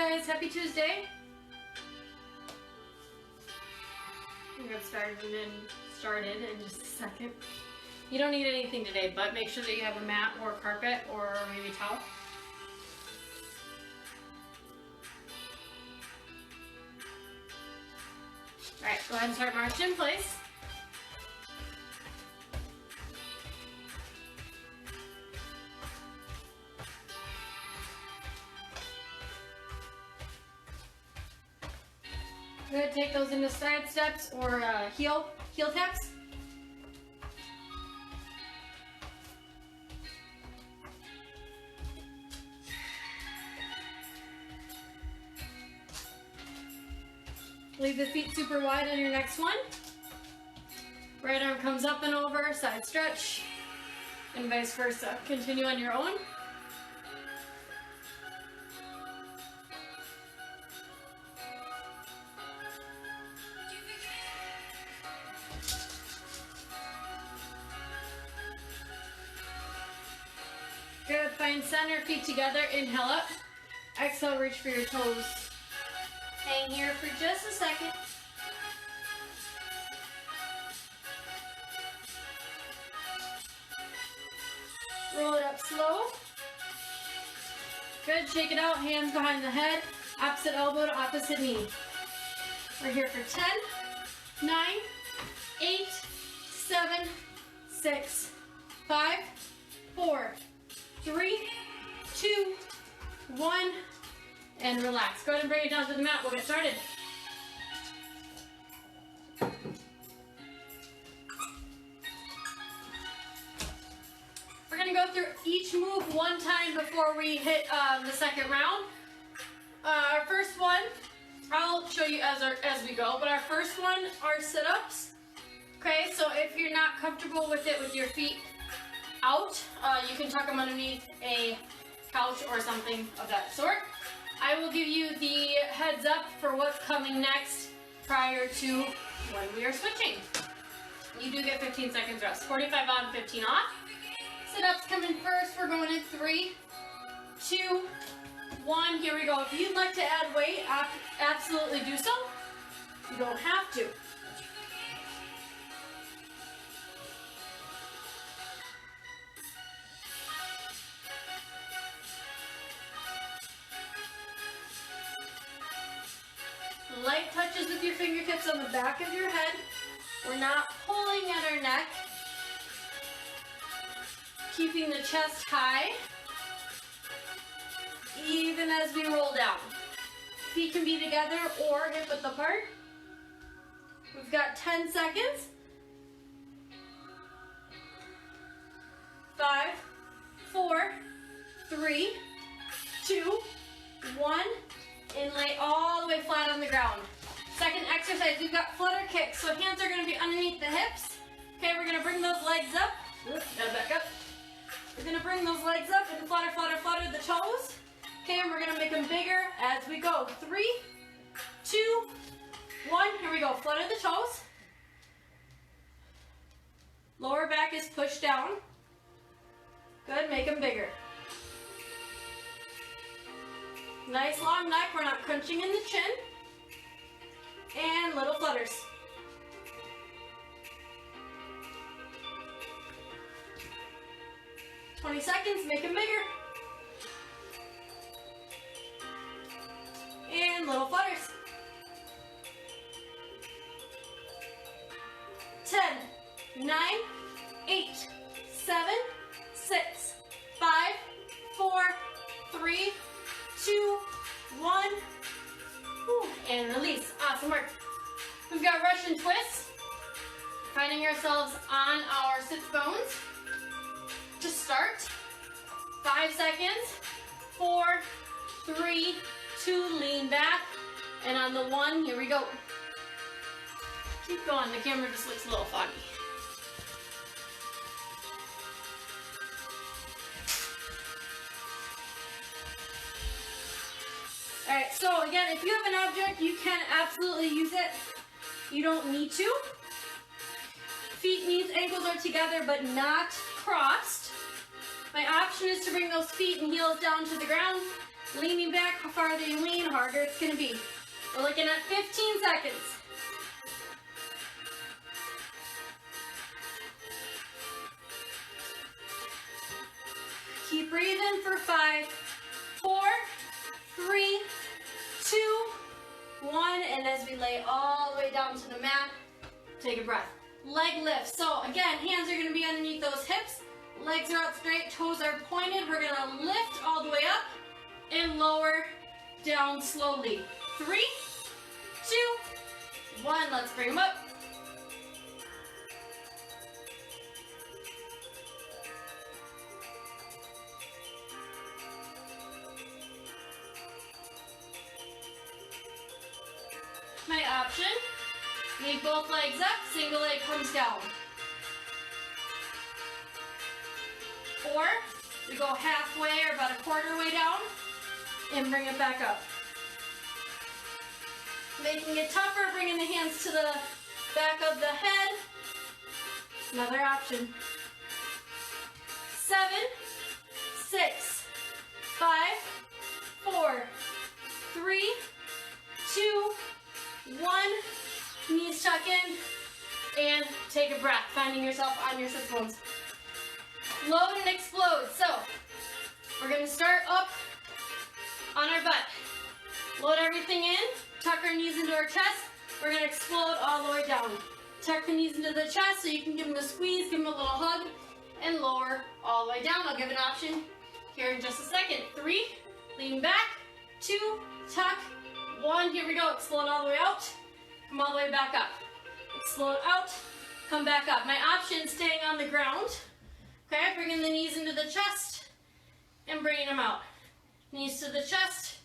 guys, happy Tuesday. We'll get started in just a second. You don't need anything today, but make sure that you have a mat or carpet or maybe a towel. Alright, go ahead and start marching in place. Go ahead and take those into side steps or heel taps. Leave the feet super wide on your next one. Right arm comes up and over, side stretch, and vice versa. Continue on your own. Good, find center, feet together, inhale up. Exhale, reach for your toes. Hang here for just a second. Roll it up slow. Good, shake it out, hands behind the head, opposite elbow to opposite knee. We're here for 10, 9, 8, 7, 6, 5, 4, 3, 2, 1, and relax. Go ahead and bring it down to the mat. We'll get started. We're going to go through each move one time before we hit the second round. Our first one, I'll show you as we go, but our first one are sit-ups. Okay, so if you're not comfortable with it with your feet out, you can tuck them underneath a couch or something of that sort. I will give you the heads up for what's coming next prior to when we are switching. You do get 15 seconds rest. 45 on, 15 off. Sit-ups coming first. We're going in 3, 2, 1. Here we go. If you'd like to add weight, absolutely do so. You don't have to. Light touches with your fingertips on the back of your head. We're not pulling at our neck. Keeping the chest high, even as we roll down. Feet can be together or hip width apart. We've got 10 seconds. 5, 4, 3, 2, 1. And lay all the way flat on the ground. Second exercise, we've got flutter kicks. So hands are going to be underneath the hips. Okay, we're going to bring those legs up. Gotta back up. We're going to bring those legs up and flutter, flutter, flutter the toes. Okay, and we're going to make them bigger as we go. 3, 2, 1. Here we go. Flutter the toes. Lower back is pushed down. Good, make them bigger. Nice long neck, we're not crunching in the chin. And little flutters. "20 seconds, make them bigger. And little flutters. 10, 9, 8, 7, 6, 5, 4, 3, 2, 1, and release. Awesome work. We've got Russian twists. Finding ourselves on our sits bones. To start, 5 seconds, 4, 3, 2, lean back, and on the 1, here we go. Keep going, the camera just looks a little foggy. Alright, so again, if you have an object, you can absolutely use it. You don't need to. Feet, knees, ankles are together but not crossed. My option is to bring those feet and heels down to the ground. Leaning back, how farther you lean, harder it's gonna be. We're looking at 15 seconds. Keep breathing for 5, 4, 3, 2, 1. And as we lay all the way down to the mat, take a breath. Leg lift. So again, hands are gonna be underneath those hips. Legs are out straight, toes are pointed. We're gonna lift all the way up and lower down slowly. 3, 2, 1. Let's bring them up. My option, leave both legs up, single leg comes down. Or we go halfway or about a quarter way down and bring it back up. Making it tougher, bringing the hands to the back of the head. Another option. 7, 6, 5, 4, 3, 2, 1. Knees tuck in and take a breath, finding yourself on your sit bones. Load and explode. So we're going to start up on our butt. Load everything in, tuck our knees into our chest. We're going to explode all the way down. Tuck the knees into the chest so you can give them a squeeze, give them a little hug, and lower all the way down. I'll give an option here in just a second. 3, lean back, 2, tuck, 1. Here we go. Explode all the way out. Come all the way back up. Explode out, come back up. My option, staying on the ground. Okay, bringing the knees into the chest and bringing them out. Knees to the chest,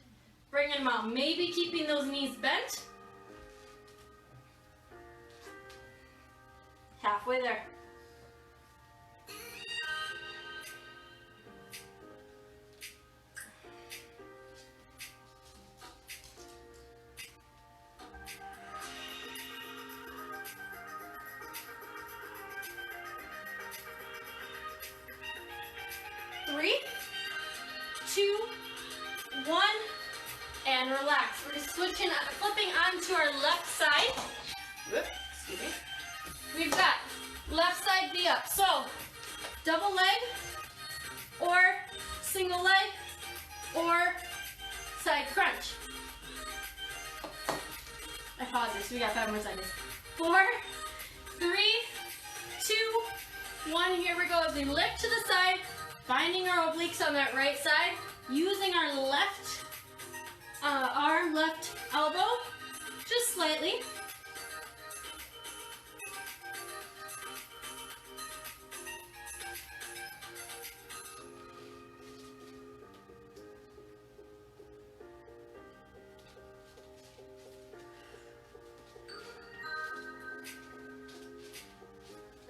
bringing them out. Maybe keeping those knees bent. Halfway there. Three, 2, 1, and relax. We're switching, flipping onto our left side. Whoops, excuse me. We've got left side V up. So, double leg, or single leg, or side crunch. I paused it, so we got 5 more seconds. 4, 3, 2, 1. Here we go as we lift to the side. Finding our obliques on that right side, using our left arm, left elbow, just slightly.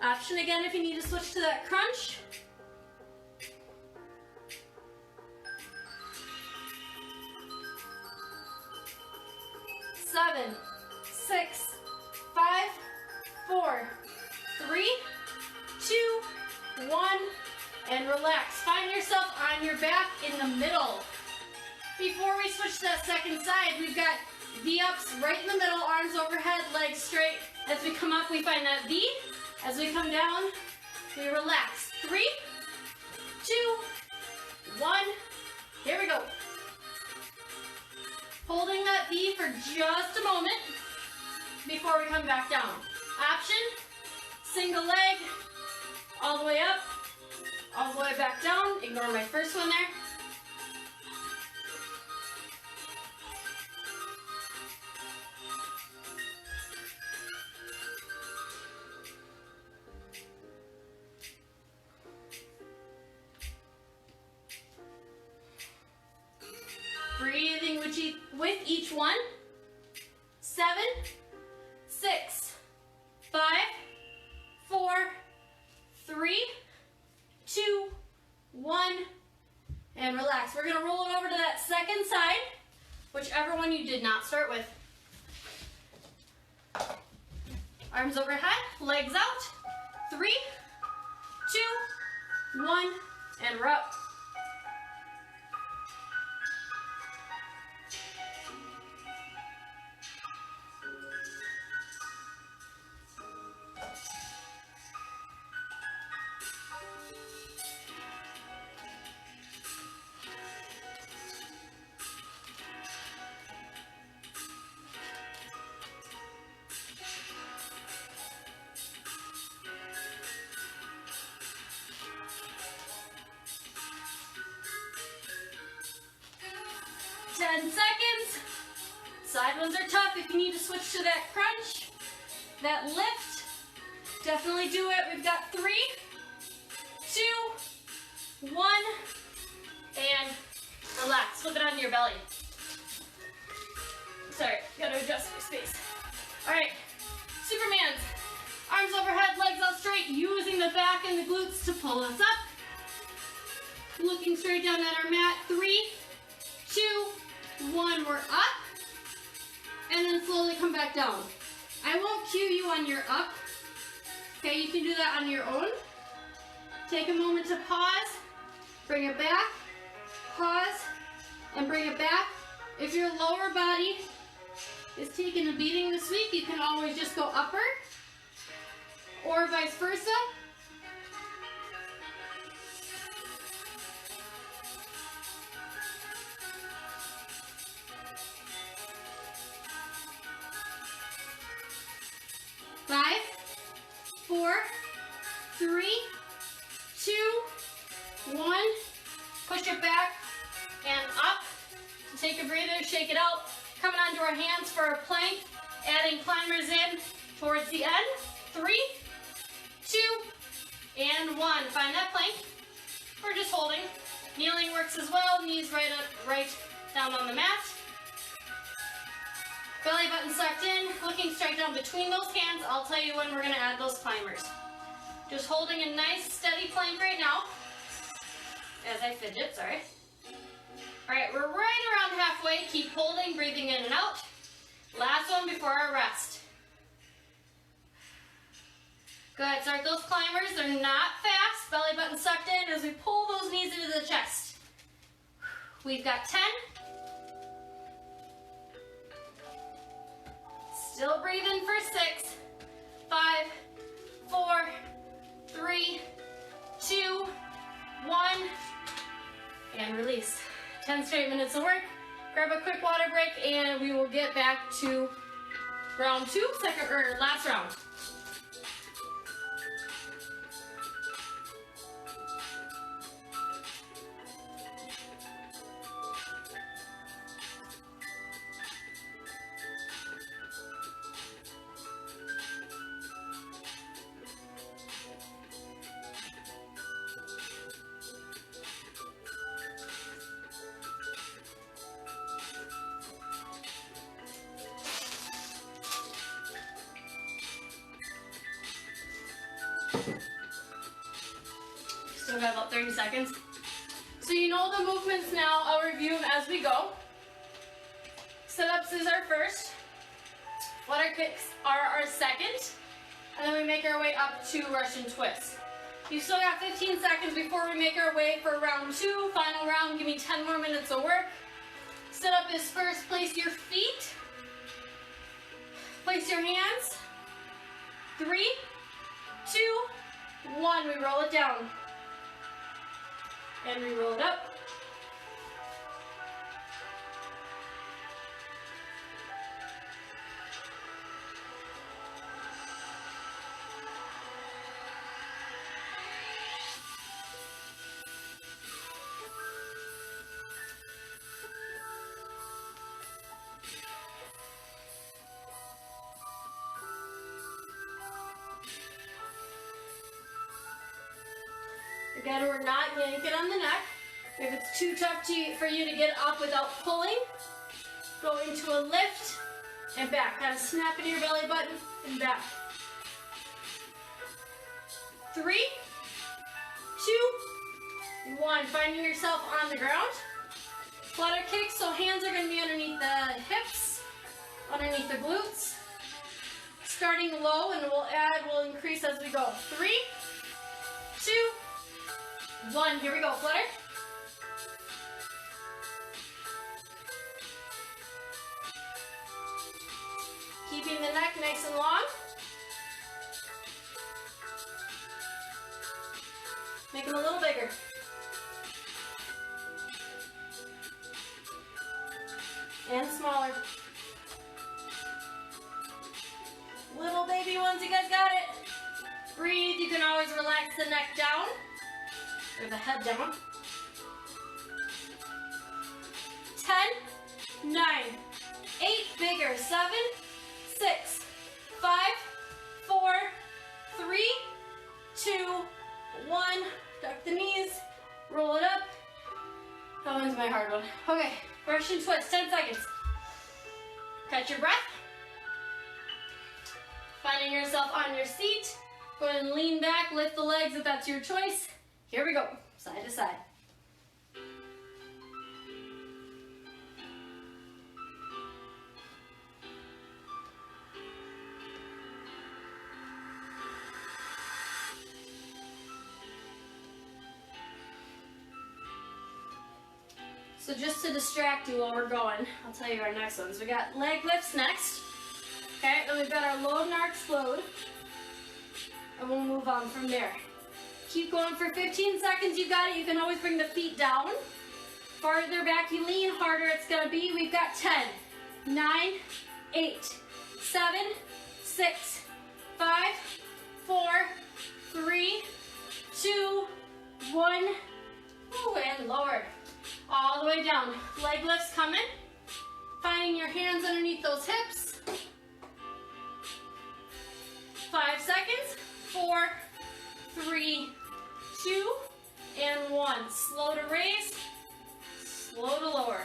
Option again if you need to switch to that crunch. 7, 6, 5, 4, 3, 2, 1, and relax. Find yourself on your back in the middle. Before we switch to that second side, we've got V-ups right in the middle, arms overhead, legs straight. As we come up, we find that V. As we come down, we relax. 3, 2, 1. Here we go. Holding that V for just a moment before we come back down. Option, single leg, all the way up, all the way back down. Ignore my first one there. Breathing with each one. 7, 6, 5, 4, 3, 2, 1, and relax. We're going to roll it over to that second side, whichever one you did not start with. Arms overhead, legs out. 3, 2, 1, and we're up. Side ones are tough. If you need to switch to that crunch, that lift, definitely do it. We've got 3, 2, 1, and relax. Flip it onto your belly. Sorry, gotta adjust my space. All right, Superman's. Arms overhead, legs out straight, using the back and the glutes to pull us up. Looking straight down at our mat. 3, 2, 1, we're up. And then slowly come back down. I won't cue you on your up. Okay, you can do that on your own. Take a moment to pause, bring it back, pause, and bring it back. If your lower body is taking a beating this week, you can always just go upper, or vice versa. Five, 4, 3, 2, 1. Push it back and up. Take a breather, shake it out. Coming onto our hands for a plank. Adding climbers in towards the end. 3, 2, and 1. Find that plank. Or just holding. Kneeling works as well. Knees right up, right down on the mat. Belly button sucked in, looking straight down between those hands. I'll tell you when we're gonna add those climbers. Just holding a nice steady plank right now. As I fidget, sorry. All right, we're right around halfway. Keep holding, breathing in and out. Last one before our rest. Good, start those climbers. They're not fast. Belly button sucked in as we pull those knees into the chest. We've got 10. Still breathing for 6, 5, 4, 3, 2, 1, and release. 10 straight minutes of work. Grab a quick water break and we will get back to round 2, last round. Still got about 30 seconds. So you know the movements now. I'll review them as we go. Sit-ups is our first. Flutter kicks are our second. And then we make our way up to Russian twists. You still got 15 seconds before we make our way for round 2. Final round, give me 10 more minutes of work. Sit-up is first. Place your feet. Place your hands. 3, 2, 1. We roll it down. And we roll it up. Again, we're not yanking on the neck. If it's too tough for you to get up without pulling, go into a lift and back. Kind of snap into your belly button and back. 3, 2, 1. Finding yourself on the ground. Flutter kick, so hands are going to be underneath the hips, underneath the glutes. Starting low, and we'll increase as we go. 3, 2, 1. Here we go, flutter. Keeping the neck nice and long. Make them a little bigger. And smaller. Little baby ones, you guys got it. Breathe, you can always relax the neck down. Or the head down. 10, 9, 8, bigger, 7, 6, 5, 4, 3, 2, 1. Duck the knees, roll it up. That one's my hard one. Okay, Russian twist, 10 seconds. Catch your breath. Finding yourself on your seat. Go ahead and lean back, lift the legs if that's your choice. Here we go, side to side. So just to distract you while we're going, I'll tell you our next ones. We got leg lifts next. Okay, then we've got our load and our explode. And we'll move on from there. Keep going for 15 seconds, you got it. You can always bring the feet down. Farther back you lean, harder it's gonna be. We've got 10, 9, 8, 7, 6, 5, 4, 3, 2, 1. Ooh, and lower. All the way down. Leg lifts coming. Finding your hands underneath those hips. 5 seconds. 4, 3, 2, and 1. Slow to raise, slow to lower.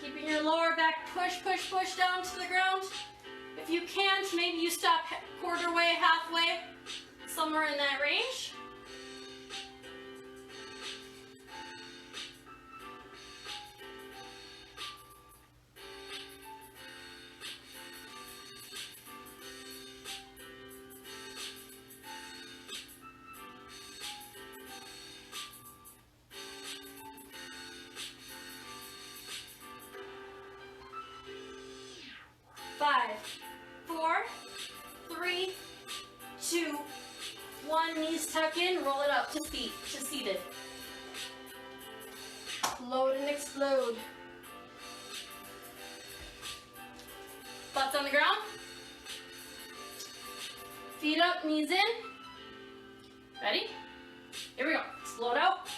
Keeping your lower back push, push, push down to the ground. If you can't, maybe you stop quarter way, halfway, somewhere in that range. Tuck in, roll it up to feet, to seated. Load and explode. Butts on the ground. Feet up, knees in. Ready? Here we go. Explode out,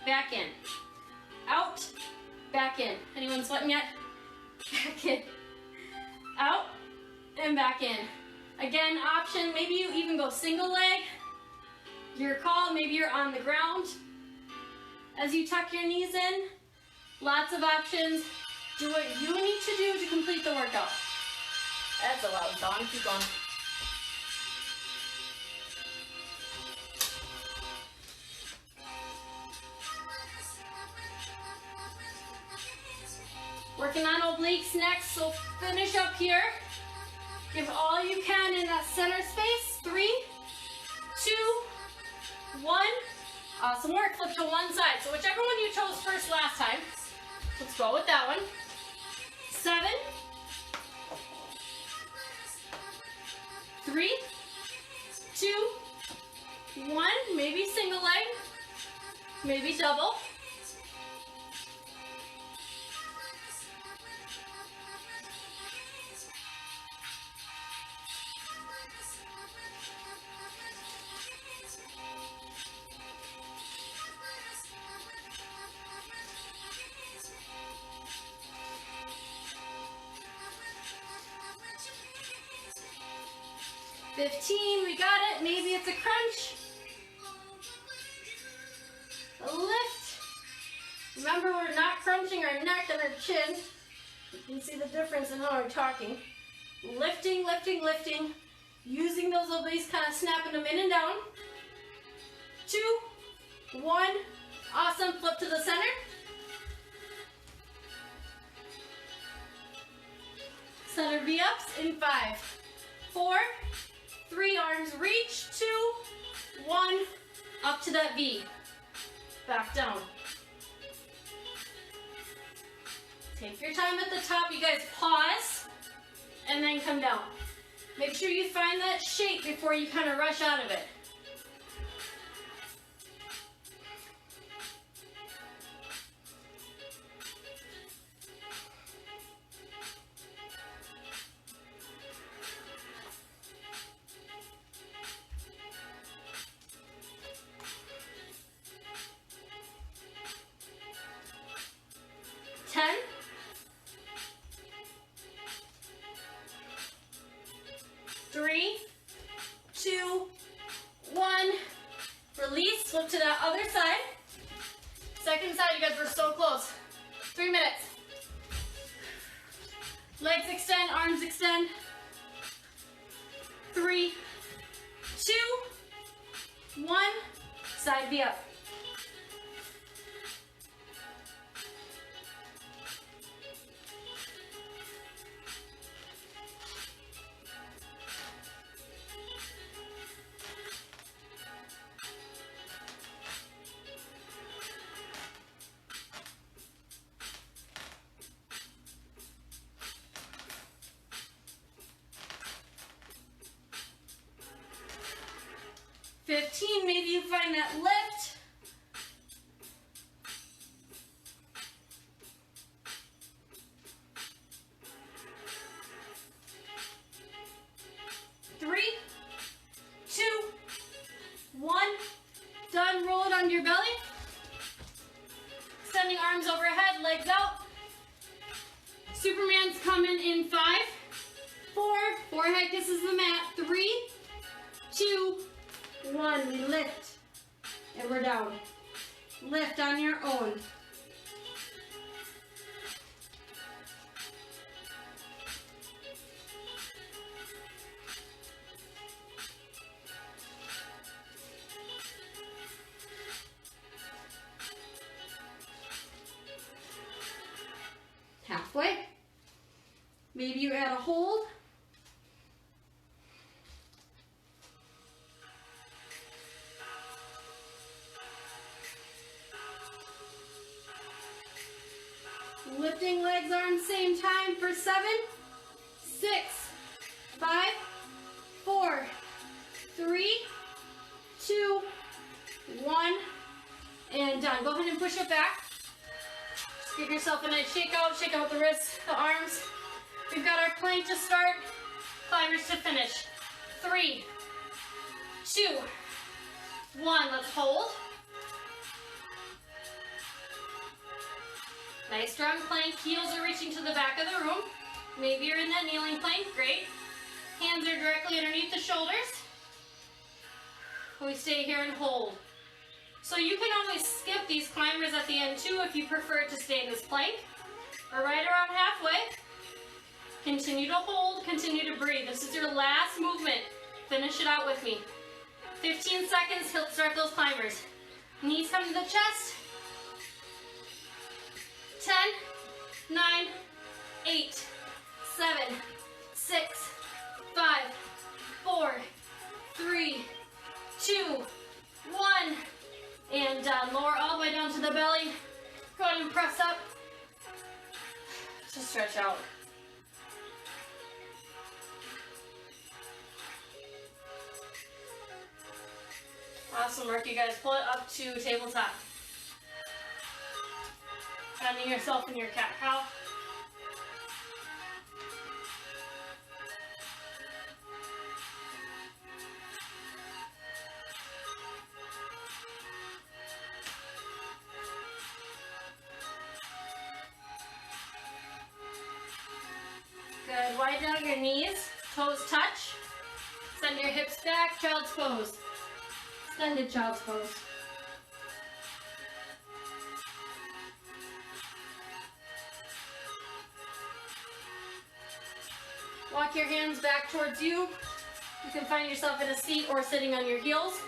back in. Out, back in. Anyone sweating yet? Back in. Out, and back in. Again, option, maybe you even go single leg. Your call, maybe you're on the ground. As you tuck your knees in, lots of options. Do what you need to do to complete the workout. That's a loud song, keep going. Working on obliques next, so finish up here. Give all you can in that center space. 3, 2, 1. Awesome work. Flip to one side. So whichever one you chose first last time, let's go with that one. 7, 3, 2, 1. Maybe single leg, maybe double. We got it. Maybe it's a crunch. A lift. Remember, we're not crunching our neck and our chin. You can see the difference in how we're talking. Lifting, lifting, lifting. Using those obliques, kind of snapping them in and down. 2, 1. Awesome. Flip to the center. Center V-ups in 5, 4, 3, arms reach, 2, 1, up to that V. Back down. Take your time at the top. You guys pause and then come down. Make sure you find that shape before you kind of rush out of it. 3, 2, 1. Release, flip to that other side. Second side, you guys were so close. 3 minutes. Legs extend, arms extend. 3, 2, 1. Side V up. Maybe you find that lift. Three, 2, 1. Done. Roll it onto your belly. Extending arms overhead, legs out. Superman's coming in 5, 4. Forehead kisses the mat. 3, 2, 1, we lift, and we're down. Lift on your own. Halfway. Maybe you add a hold. Lifting legs, arms, same time for 7, 6, 5, 4, 3, 2, 1, and done. Go ahead and push it back. Just give yourself a nice shake out the wrists, the arms. We've got our plank to start, climbers to finish. 3, 2, 1, let's hold. Nice strong plank, heels are reaching to the back of the room. Maybe you're in that kneeling plank, great. Hands are directly underneath the shoulders. We stay here and hold. So you can always skip these climbers at the end too if you prefer to stay in this plank. Or right around halfway. Continue to hold, continue to breathe. This is your last movement. Finish it out with me. 15 seconds, hill circles, climbers. Knees come to the chest. 10, 9, 8, 7, 6, 5, 4, 3, 2, 1. And done. Lower all the way down to the belly. Go ahead and press up. Just stretch out. Awesome work, you guys. Pull it up to tabletop. Finding yourself in your cat-cow. Good. Widen out your knees. Toes touch. Send your hips back. Child's pose. Extended child's pose. Walk your hands back towards you. You can find yourself in a seat or sitting on your heels.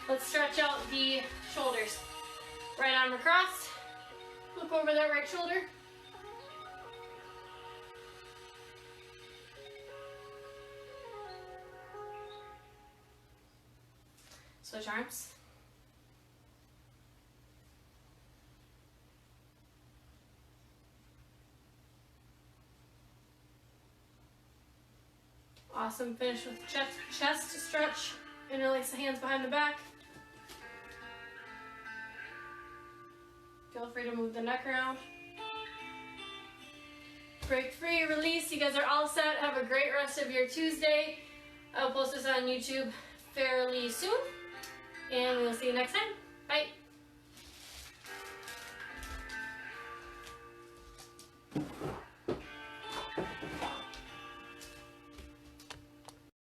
Let's stretch out the shoulders. Right arm across. Look over that right shoulder. Switch arms. Awesome. Finish with chest stretch. Interlace the hands behind the back. Feel free to move the neck around. Break free, release. You guys are all set. Have a great rest of your Tuesday. I'll post this on YouTube fairly soon. And we'll see you next time.